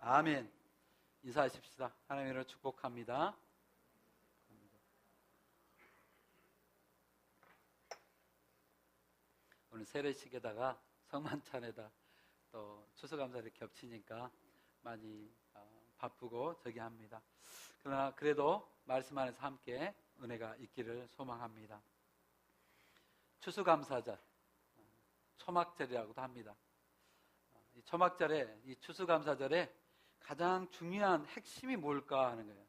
아멘. 인사하십시다. 하나님으로 축복합니다. 오늘 세례식에다가 성만찬에다 또 추수감사를 겹치니까 많이 바쁘고 저기 합니다. 그러나 그래도 말씀 안에서 함께 은혜가 있기를 소망합니다. 추수감사절, 초막절이라고도 합니다. 이 초막절에, 이 추수감사절에 가장 중요한 핵심이 뭘까 하는 거예요.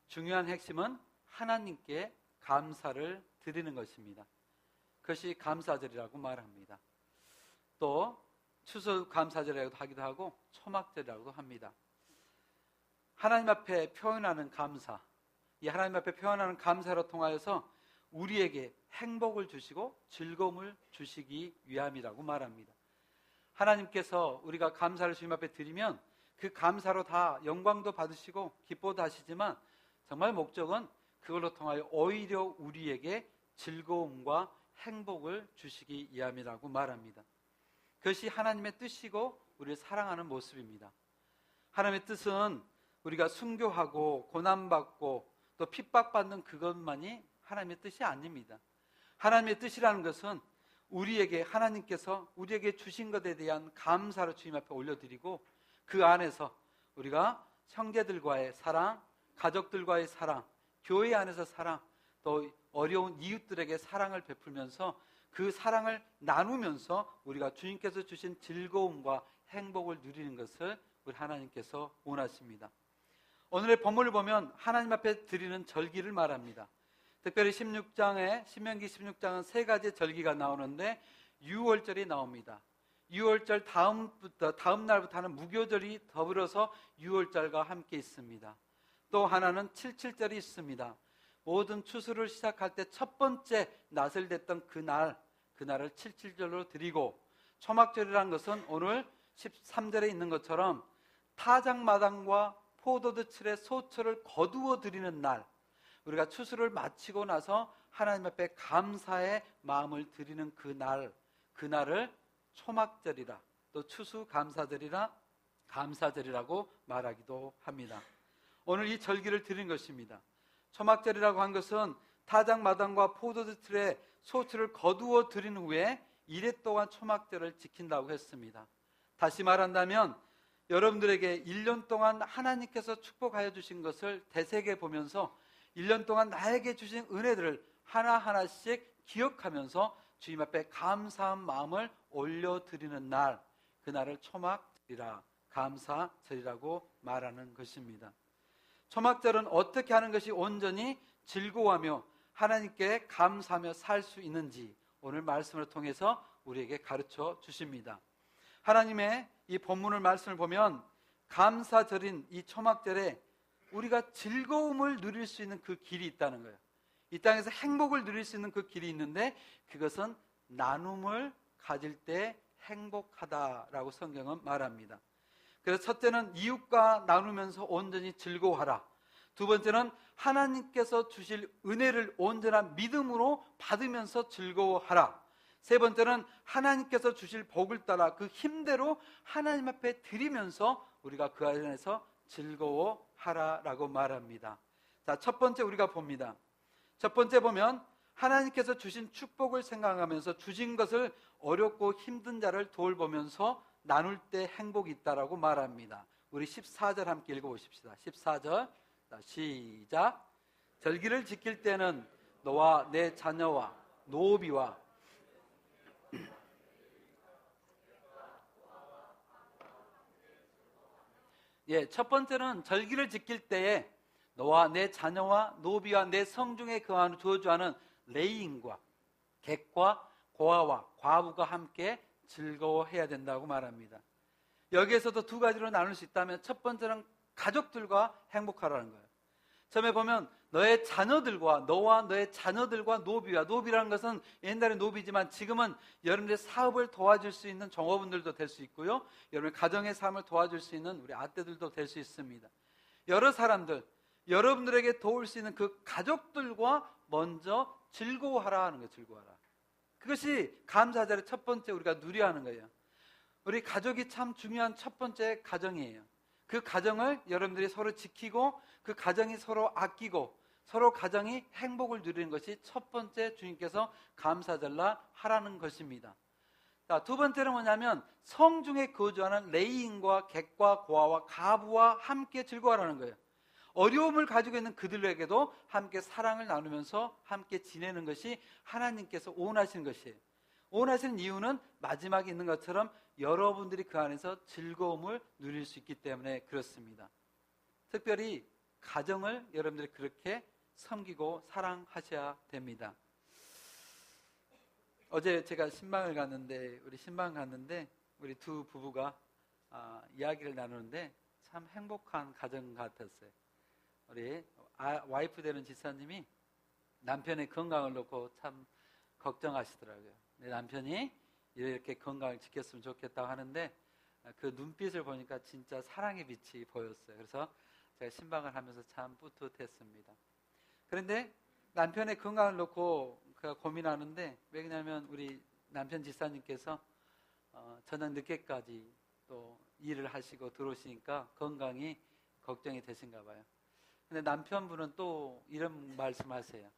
중요한 핵심은 하나님께 감사를 드리는 것입니다. 그것이 감사절이라고 말합니다. 또 추수감사절이라고도 하기도 하고 초막절이라고도 합니다. 하나님 앞에 표현하는 감사, 이 하나님 앞에 표현하는 감사로 통하여서 우리에게 행복을 주시고 즐거움을 주시기 위함이라고 말합니다. 하나님께서 우리가 감사를 주님 앞에 드리면 그 감사로 다 영광도 받으시고 기뻐도 하시지만 정말 목적은 그걸로 통하여 오히려 우리에게 즐거움과 행복을 주시기 위함이라고 말합니다. 그것이 하나님의 뜻이고 우리를 사랑하는 모습입니다. 하나님의 뜻은 우리가 순교하고 고난받고 또 핍박받는 그것만이 하나님의 뜻이 아닙니다. 하나님의 뜻이라는 것은 우리에게 하나님께서 우리에게 주신 것에 대한 감사를 주님 앞에 올려드리고 그 안에서 우리가 형제들과의 사랑, 가족들과의 사랑, 교회 안에서 사랑, 또 어려운 이웃들에게 사랑을 베풀면서 그 사랑을 나누면서 우리가 주님께서 주신 즐거움과 행복을 누리는 것을 우리 하나님께서 원하십니다. 오늘의 본문을 보면 하나님 앞에 드리는 절기를 말합니다. 특별히 신명기 16장은 세 가지 절기가 나오는데 유월절이 나옵니다. 유월절 다음 날부터 하는 무교절이 더불어서 유월절과 함께 있습니다. 또 하나는 77절이 있습니다. 모든 추수를 시작할 때 첫 번째 낫을 댔던 그날을 77절로 드리고, 초막절이라는 것은 오늘 13절에 있는 것처럼 타작마당과 포도드칠의 소철을 거두어 드리는 날, 우리가 추수를 마치고 나서 하나님 앞에 감사의 마음을 드리는 그날을 초막절이라, 또 추수감사절이라 감사절이라고 말하기도 합니다. 오늘 이 절기를 드린 것입니다. 초막절이라고 한 것은 타작마당과 포도드틀의 소출을 거두어 드린 후에 이래 동안 초막절을 지킨다고 했습니다. 다시 말한다면 여러분들에게 1년 동안 하나님께서 축복하여 주신 것을 되새겨 보면서 1년 동안 나에게 주신 은혜들을 하나하나씩 기억하면서 주님 앞에 감사한 마음을 올려드리는 날, 그날을 초막절이라 감사절이라고 말하는 것입니다. 초막절은 어떻게 하는 것이 온전히 즐거워하며 하나님께 감사하며 살 수 있는지 오늘 말씀을 통해서 우리에게 가르쳐 주십니다. 하나님의 이 본문을 말씀을 보면 감사절인 이 초막절에 우리가 즐거움을 누릴 수 있는 그 길이 있다는 거예요. 이 땅에서 행복을 누릴 수 있는 그 길이 있는데 그것은 나눔을 가질 때 행복하다라고 성경은 말합니다. 그래서 첫째는 이웃과 나누면서 온전히 즐거워하라. 두 번째는 하나님께서 주실 은혜를 온전한 믿음으로 받으면서 즐거워하라. 세 번째는 하나님께서 주실 복을 따라 그 힘대로 하나님 앞에 드리면서 우리가 그 안에서 즐거워하라라고 말합니다. 자, 첫 번째 우리가 봅니다. 첫 번째 보면 하나님께서 주신 축복을 생각하면서 주신 것을 어렵고 힘든 자를 돌보면서 나눌 때 행복이 있다라고 말합니다. 우리 14절 함께 읽어보십시다. 14절 시작. 절기를 지킬 때는 너와 내 자녀와 노비와 첫 번째는 절기를 지킬 때에 너와 내 자녀와 노비와 내 성중에 거하는 거주하는 레인과 객과 고아와 과부가 함께 즐거워해야 된다고 말합니다. 여기에서도 두 가지로 나눌 수 있다면 첫 번째는 가족들과 행복하라는 거예요. 처음에 보면 너의 자녀들과 너와 너의 자녀들과 노비라는 것은 옛날에 노비지만 지금은 여러분들의 사업을 도와줄 수 있는 종업원들도 될 수 있고요, 여러분의 가정의 삶을 도와줄 수 있는 우리 아떼들도 될 수 있습니다. 여러 사람들, 여러분들에게 도울 수 있는 그 가족들과 먼저 즐거워하라 하는 거예요. 즐거워하라. 그것이 감사절의 첫 번째 우리가 누려야 하는 거예요. 우리 가족이 참 중요한 첫 번째 가정이에요. 그 가정을 여러분들이 서로 지키고 그 가정이 서로 아끼고 서로 가정이 행복을 누리는 것이 첫 번째 주님께서 감사절날 하라는 것입니다. 자, 두 번째는 뭐냐면 성중에 거주하는 레위인과 객과 고아와 가부와 함께 즐거워하라는 거예요. 어려움을 가지고 있는 그들에게도 함께 사랑을 나누면서 함께 지내는 것이 하나님께서 원하시는 것이에요. 원하시는 이유는 마지막에 있는 것처럼 여러분들이 그 안에서 즐거움을 누릴 수 있기 때문에 그렇습니다. 특별히 가정을 여러분들이 그렇게 섬기고 사랑하셔야 됩니다. 어제 제가 신방을 갔는데 우리 두 부부가 이야기를 나누는데 참 행복한 가정 같았어요. 우리 와이프 되는 지사님이 남편의 건강을 놓고 참 걱정하시더라고요. 내 남편이 이렇게 건강을 지켰으면 좋겠다고 하는데 그 눈빛을 보니까 진짜 사랑의 빛이 보였어요. 그래서 제가 신방을 하면서 참 뿌듯했습니다. 그런데 남편의 건강을 놓고 그가 고민하는데, 왜냐하면 우리 남편 지사님께서 저녁 늦게까지 또 일을 하시고 들어오시니까 건강이 걱정이 되신가 봐요. 근데 남편분은 또 이런 말씀하세요.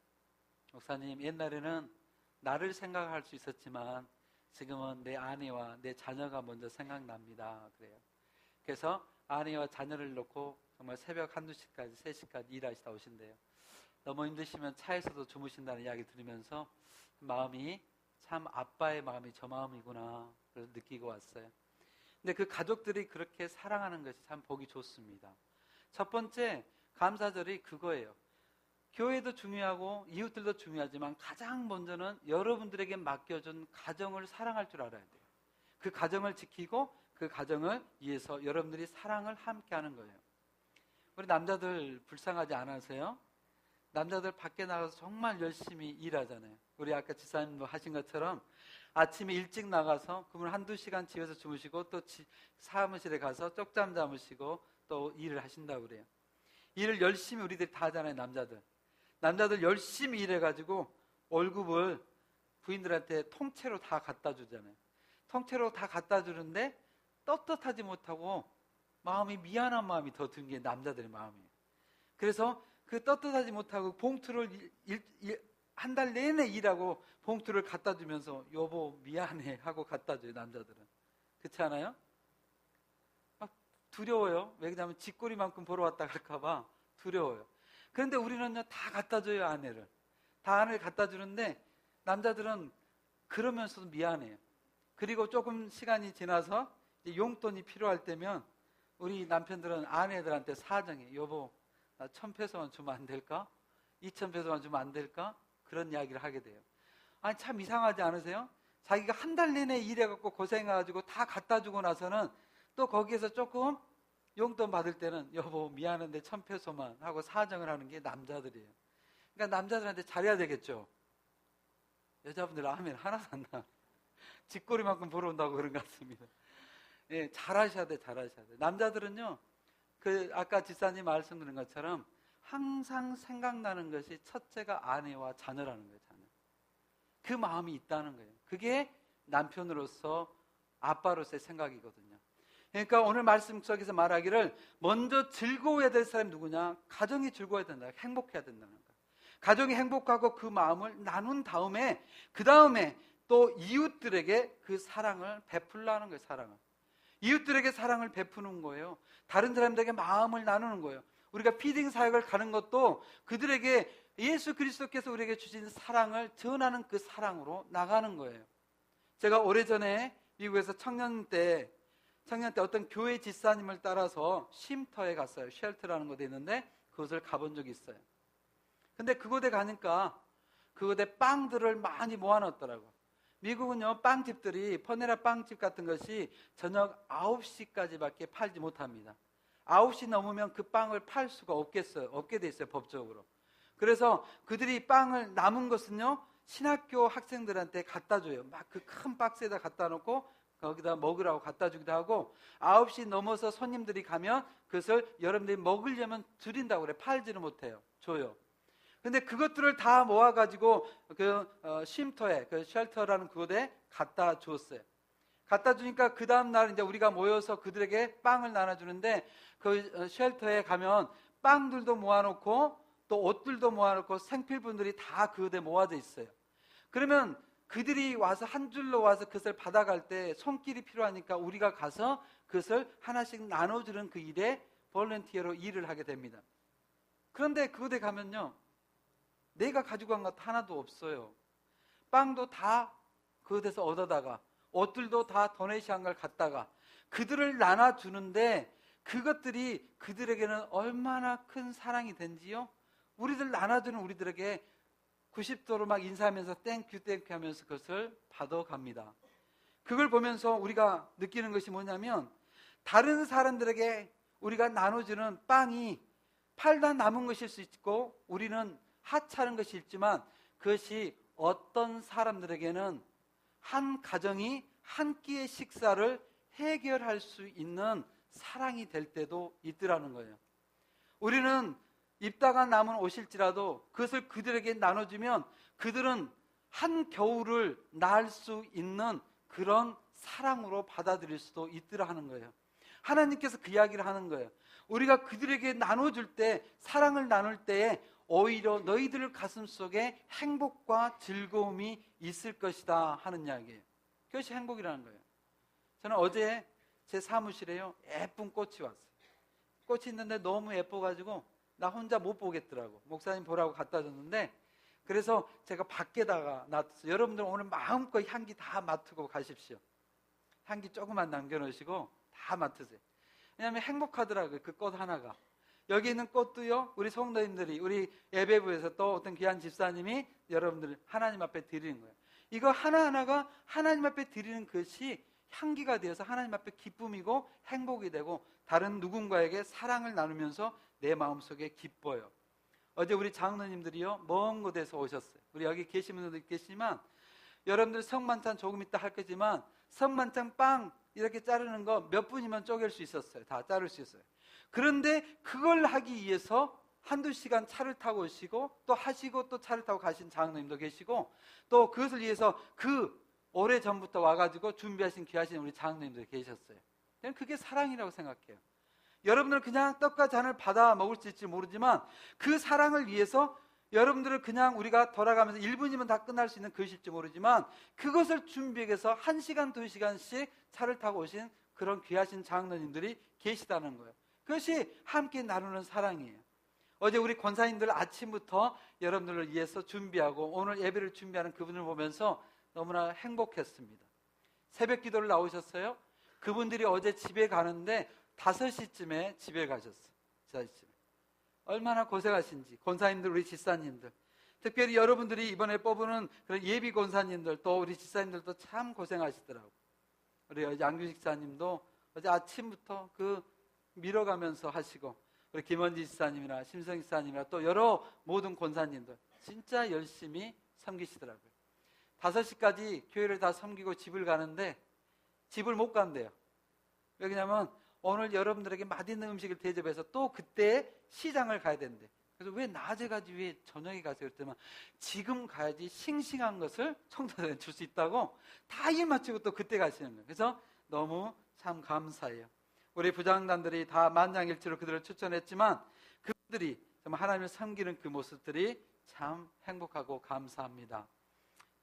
목사님, 옛날에는 나를 생각할 수 있었지만 지금은 내 아내와 내 자녀가 먼저 생각납니다. 그래요. 그래서 아내와 자녀를 놓고 정말 새벽 1-2시까지 3시까지 일하시다 오신대요. 너무 힘드시면 차에서도 주무신다는 이야기 들으면서 마음이 참 아빠의 마음이 저 마음이구나 그래서 느끼고 왔어요. 근데 그 가족들이 그렇게 사랑하는 것이 참 보기 좋습니다. 첫 번째 감사절이 그거예요. 교회도 중요하고 이웃들도 중요하지만 가장 먼저는 여러분들에게 맡겨준 가정을 사랑할 줄 알아야 돼요. 그 가정을 지키고 그 가정을 위해서 여러분들이 사랑을 함께 하는 거예요. 우리 남자들 불쌍하지 않으세요? 남자들 밖에 나가서 정말 열심히 일하잖아요. 우리 아까 지사님도 하신 것처럼 아침에 일찍 나가서 그러면 1-2시간 집에서 주무시고 또 사무실에 가서 쪽잠 잠으시고 또 일을 하신다고 그래요. 일을 열심히 우리들이 다 하잖아요. 남자들 열심히 일해가지고 월급을 부인들한테 통째로 다 갖다 주잖아요. 통째로 다 갖다 주는데 떳떳하지 못하고 마음이 미안한 마음이 더 든 게 남자들의 마음이에요. 그래서 그 떳떳하지 못하고 봉투를 한 달 내내 일하고 봉투를 갖다 주면서 여보 미안해 하고 갖다 줘요. 남자들은. 그렇지 않아요? 막 두려워요. 왜냐하면 쥐꼬리만큼 보러 왔다 갈까 봐 두려워요. 그런데 우리는요 다 갖다 줘요. 아내를 갖다 주는데 남자들은 그러면서도 미안해요. 그리고 조금 시간이 지나서 용돈이 필요할 때면 우리 남편들은 아내들한테 사정해. 여보 나 1,000페소만 주면 안 될까? 2,000페소만 주면 안 될까? 그런 이야기를 하게 돼요. 아니 참 이상하지 않으세요? 자기가 한 달 내내 일해갖고 고생해가지고 다 갖다 주고 나서는 또 거기에서 조금 용돈 받을 때는 여보 미안한데 1,000페소만 하고 사정을 하는 게 남자들이에요. 그러니까 남자들한테 잘해야 되겠죠. 여자분들 아멘 하나도 안 나. 쥐꼬리만큼 벌어온다고 그런 것 같습니다. 예, 잘하셔야 돼. 남자들은요 아까 지사님 말씀 드린 것처럼 항상 생각나는 것이 첫째가 아내와 자녀라는 거예요. 자녀. 그 마음이 있다는 거예요. 그게 남편으로서 아빠로서의 생각이거든요. 그러니까 오늘 말씀 속에서 말하기를 먼저 즐거워야 될 사람이 누구냐? 가정이 즐거워야 된다. 행복해야 된다는 거예요. 가정이 행복하고 그 마음을 나눈 다음에 그 다음에 또 이웃들에게 그 사랑을 베풀라는 거예요. 사랑을. 이웃들에게 사랑을 베푸는 거예요. 다른 사람들에게 마음을 나누는 거예요. 우리가 피딩 사역을 가는 것도 그들에게 예수 그리스도께서 우리에게 주신 사랑을 전하는 그 사랑으로 나가는 거예요. 제가 오래전에 미국에서 청년 때 어떤 교회 집사님을 따라서 쉼터에 갔어요. 쉘터라는 곳에 있는데 그곳을 가본 적이 있어요. 근데 그곳에 가니까 그곳에 빵들을 많이 모아놨더라고요. 미국은요 빵집들이 퍼네라 빵집 같은 것이 저녁 9시까지밖에 팔지 못합니다. 9시 넘으면 그 빵을 팔 수가 없게 돼 있어요. 법적으로. 그래서 그들이 빵을 남은 것은요 신학교 학생들한테 갖다 줘요. 막 그 큰 박스에다 갖다 놓고 거기다 먹으라고 갖다 주기도 하고 9시 넘어서 손님들이 가면 그것을 여러분들이 먹으려면 드린다고 그래. 팔지는 못해요. 줘요. 근데 그것들을 다 모아가지고 쉼터에 그 쉘터라는 그곳에 갖다 주었어요. 갖다 주니까 그 다음날 이제 우리가 모여서 그들에게 빵을 나눠주는데 그 쉘터에 가면 빵들도 모아놓고 또 옷들도 모아놓고 생필분들이 다 그곳에 모아져 있어요. 그러면 그들이 와서 한 줄로 와서 그것을 받아갈 때 손길이 필요하니까 우리가 가서 그것을 하나씩 나눠주는 그 일에 볼런티어로 일을 하게 됩니다. 그런데 그곳에 가면요, 내가 가지고 간 것 하나도 없어요. 빵도 다 그곳에서 얻어다가 옷들도 다 도네이션 걸 갖다가 그들을 나눠주는데 그것들이 그들에게는 얼마나 큰 사랑이 된지요. 우리들 나눠주는 우리들에게 90도로 막 인사하면서 땡큐 땡큐 하면서 그것을 받아갑니다. 그걸 보면서 우리가 느끼는 것이 뭐냐면 다른 사람들에게 우리가 나눠주는 빵이 팔다 남은 것일 수 있고 우리는 하찮은 것이 있지만 그것이 어떤 사람들에게는 한 가정이 한 끼의 식사를 해결할 수 있는 사랑이 될 때도 있더라는 거예요. 우리는 입다가 남은 옷일지라도 그것을 그들에게 나눠주면 그들은 한 겨울을 날 수 있는 그런 사랑으로 받아들일 수도 있더라 하는 거예요. 하나님께서 그 이야기를 하는 거예요. 우리가 그들에게 나눠줄 때, 사랑을 나눌 때에 오히려 너희들 가슴 속에 행복과 즐거움이 있을 것이다 하는 이야기예요. 그것이 행복이라는 거예요. 저는 어제 제 사무실에요, 예쁜 꽃이 왔어요. 꽃이 있는데 너무 예뻐가지고 나 혼자 못 보겠더라고. 목사님 보라고 갖다 줬는데, 그래서 제가 밖에다가 놔뒀어요. 여러분들 오늘 마음껏 향기 다 맡고 가십시오. 향기 조금만 남겨놓으시고 다 맡으세요. 왜냐하면 행복하더라고요, 그 꽃 하나가. 여기 있는 꽃도요, 우리 성도님들이, 우리 예배부에서 또 어떤 귀한 집사님이 여러분들 하나님 앞에 드리는 거예요. 이거 하나하나가 하나님 앞에 드리는 것이 향기가 되어서 하나님 앞에 기쁨이고 행복이 되고 다른 누군가에게 사랑을 나누면서 내 마음속에 기뻐요. 어제 우리 장로님들이요, 먼 곳에서 오셨어요. 우리 여기 계신 분들도 계시지만 여러분들 성만찬 조금 이따 할 거지만 성만찬 빵 이렇게 자르는 거 몇 분이면 쪼갤 수 있었어요. 다 자를 수 있어요. 그런데 그걸 하기 위해서 한두 시간 차를 타고 오시고 또 하시고 또 차를 타고 가신 장로님도 계시고 또 그것을 위해서 그 오래전부터 와가지고 준비하신 귀하신 우리 장로님도 계셨어요. 그게 사랑이라고 생각해요. 여러분들은 그냥 떡과 잔을 받아 먹을 수 있을지 모르지만 그 사랑을 위해서 여러분들은 그냥 우리가 돌아가면서 1분이면 다 끝날 수 있는 것일지 모르지만 그것을 준비해서 1시간, 2시간씩 차를 타고 오신 그런 귀하신 장로님들이 계시다는 거예요. 그것이 함께 나누는 사랑이에요. 어제 우리 권사님들 아침부터 여러분들을 위해서 준비하고 오늘 예배를 준비하는 그분을 보면서 너무나 행복했습니다. 새벽 기도를 나오셨어요. 그분들이 어제 집에 가는데 5시쯤에 집에 가셨어요. 5시쯤에. 얼마나 고생하신지 권사님들, 우리 집사님들, 특별히 여러분들이 이번에 뽑는 그런 예비 권사님들, 또 우리 집사님들도 참 고생하시더라고요. 우리 양규식 집사님도 어제 아침부터 그 밀어가면서 하시고, 우리 김원지 집사님이나 심성 집사님이나 또 여러 모든 권사님들 진짜 열심히 섬기시더라고요. 5시까지 교회를 다 섬기고 집을 가는데 집을 못 간대요. 왜냐하면 오늘 여러분들에게 맛있는 음식을 대접해서 또 그때 시장을 가야 된대. 그래서 왜 낮에 가지 왜 저녁에 가세요? 그랬더니 지금 가야지 싱싱한 것을 성도들한테 줄 수 있다고 다 일 마치고 또 그때 가시는 거예요. 그래서 너무 참 감사해요. 우리 부장단들이 다 만장일치로 그들을 추천했지만 그들이 정말 하나님을 섬기는 그 모습들이 참 행복하고 감사합니다.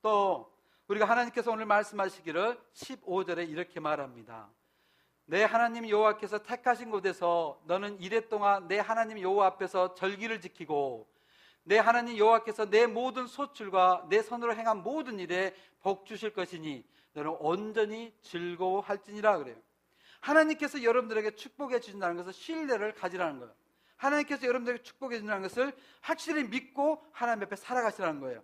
또 우리가 하나님께서 오늘 말씀하시기를 15절에 이렇게 말합니다. 내 하나님 여호와께서 택하신 곳에서 너는 이레 동안 내 하나님 여호와 앞에서 절기를 지키고 내 하나님 여호와께서 내 모든 소출과 내 손으로 행한 모든 일에 복 주실 것이니 너는 온전히 즐거워할지니라 그래요. 하나님께서 여러분들에게 축복해 주신다는 것은 신뢰를 가지라는 거예요. 하나님께서 여러분들에게 축복해 주신다는 것을 확실히 믿고 하나님 앞에 살아가시라는 거예요.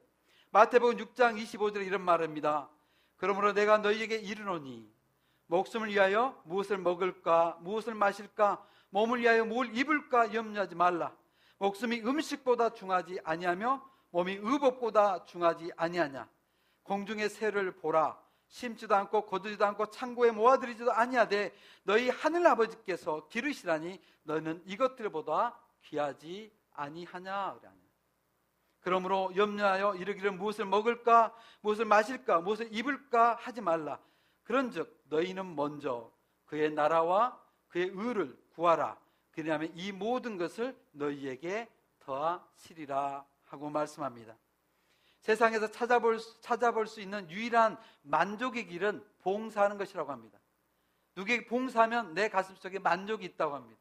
마태복음 6장 25절에 이런 말입니다. 그러므로 내가 너희에게 이르노니 목숨을 위하여 무엇을 먹을까 무엇을 마실까 몸을 위하여 뭘 입을까 염려하지 말라. 목숨이 음식보다 중하지 아니하며 몸이 의복보다 중하지 아니하냐. 공중의 새를 보라. 심지도 않고 거두지도 않고 창고에 모아들이지도 아니하되 너희 하늘 아버지께서 기르시라니 너는 이것들보다 귀하지 아니하냐. 그러므로 염려하여 이르기를 무엇을 먹을까 무엇을 마실까 무엇을 입을까 하지 말라. 그런즉 너희는 먼저 그의 나라와 그의 의를 구하라. 그리하면 이 모든 것을 너희에게 더하시리라 하고 말씀합니다. 세상에서 찾아볼 수 있는 유일한 만족의 길은 봉사하는 것이라고 합니다. 누구에게 봉사하면 내 가슴속에 만족이 있다고 합니다.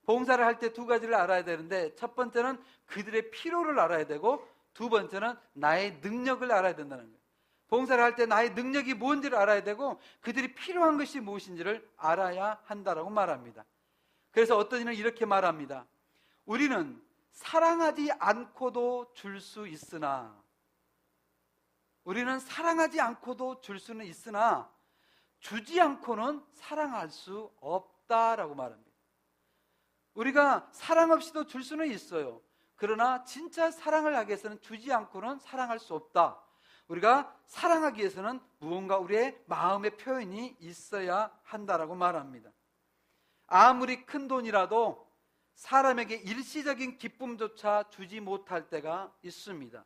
봉사를 할 때 두 가지를 알아야 되는데, 첫 번째는 그들의 필요를 알아야 되고, 두 번째는 나의 능력을 알아야 된다는 거예요. 봉사를 할 때 나의 능력이 뭔지를 알아야 되고, 그들이 필요한 것이 무엇인지를 알아야 한다라고 말합니다. 그래서 어떤 이는 이렇게 말합니다. 우리는 사랑하지 않고도 줄 수 있으나, 우리는 사랑하지 않고도 줄 수는 있으나 주지 않고는 사랑할 수 없다라고 말합니다. 우리가 사랑 없이도 줄 수는 있어요. 그러나 진짜 사랑을 하기 위해서는 주지 않고는 사랑할 수 없다. 우리가 사랑하기 위해서는 무언가 우리의 마음의 표현이 있어야 한다라고 말합니다. 아무리 큰 돈이라도 사람에게 일시적인 기쁨조차 주지 못할 때가 있습니다.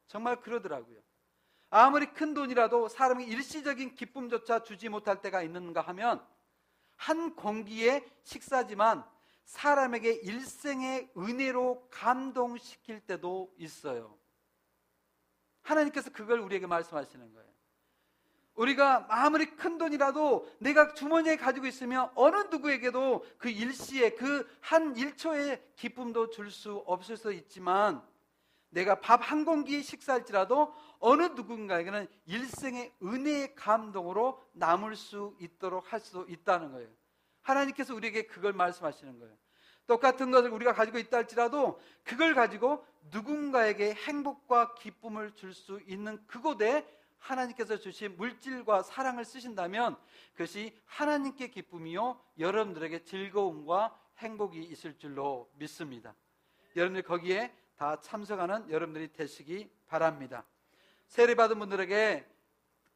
정말 그러더라고요. 아무리 큰 돈이라도 사람에게 일시적인 기쁨조차 주지 못할 때가 있는가 하면, 한 공기의 식사지만 사람에게 일생의 은혜로 감동시킬 때도 있어요. 하나님께서 그걸 우리에게 말씀하시는 거예요. 우리가 아무리 큰 돈이라도 내가 주머니에 가지고 있으면 어느 누구에게도 그 일시에 그 한 1초의 기쁨도 줄 수 없을 수 있지만, 내가 밥 한 공기 식사할지라도 어느 누군가에게는 일생의 은혜의 감동으로 남을 수 있도록 할 수 있다는 거예요. 하나님께서 우리에게 그걸 말씀하시는 거예요. 똑같은 것을 우리가 가지고 있다 할지라도 그걸 가지고 누군가에게 행복과 기쁨을 줄 수 있는 그곳에 하나님께서 주신 물질과 사랑을 쓰신다면 그것이 하나님께 기쁨이요 여러분들에게 즐거움과 행복이 있을 줄로 믿습니다. 여러분들 거기에 다 참석하는 여러분들이 되시기 바랍니다. 세례받은 분들에게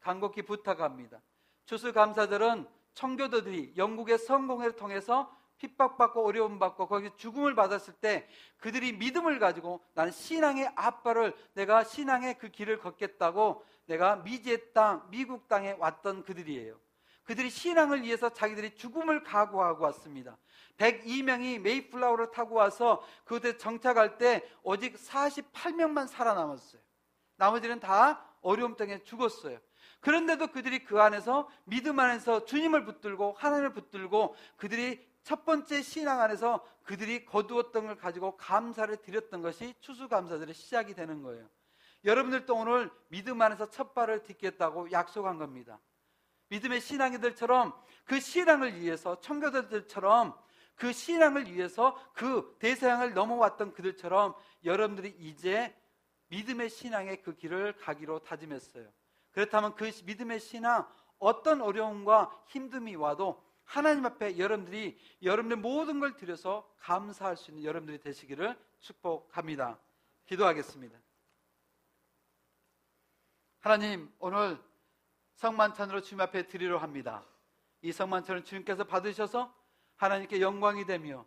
간곡히 부탁합니다. 추수감사절은 청교도들이 영국의 성공회를 통해서 핍박받고 어려움받고 거기서 죽음을 받았을 때 그들이 믿음을 가지고 나는 신앙의 아빠를, 내가 신앙의 그 길을 걷겠다고 내가 미지의 땅, 미국 땅에 왔던 그들이에요. 그들이 신앙을 위해서 자기들이 죽음을 각오하고 왔습니다. 102명이 메이플라워를 타고 와서 그곳에 정착할 때 오직 48명만 살아남았어요. 나머지는 다 어려움 때문에 죽었어요. 그런데도 그들이 그 안에서 믿음 안에서 주님을 붙들고 하나님을 붙들고 그들이 첫 번째 신앙 안에서 그들이 거두었던 걸 가지고 감사를 드렸던 것이 추수감사절의 시작이 되는 거예요. 여러분들도 오늘 믿음 안에서 첫 발을 딛겠다고 약속한 겁니다. 믿음의 신앙이들처럼 그 신앙을 위해서, 청교도들처럼 그 신앙을 위해서 그 대서양을 넘어왔던 그들처럼 여러분들이 이제 믿음의 신앙의 그 길을 가기로 다짐했어요. 그렇다면 그 믿음의 신앙, 어떤 어려움과 힘듦이 와도 하나님 앞에 여러분들이 여러분의 모든 걸 드려서 감사할 수 있는 여러분들이 되시기를 축복합니다. 기도하겠습니다. 하나님, 오늘 성만찬으로 주님 앞에 드리려 합니다. 이 성만찬을 주님께서 받으셔서 하나님께 영광이 되며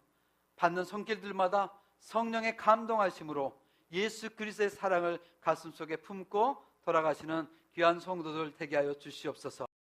받는 손길들마다 성령의 감동하심으로 예수 그리스도의 사랑을 가슴속에 품고 돌아가시는 귀한 성도들 되게 하여 주시옵소서.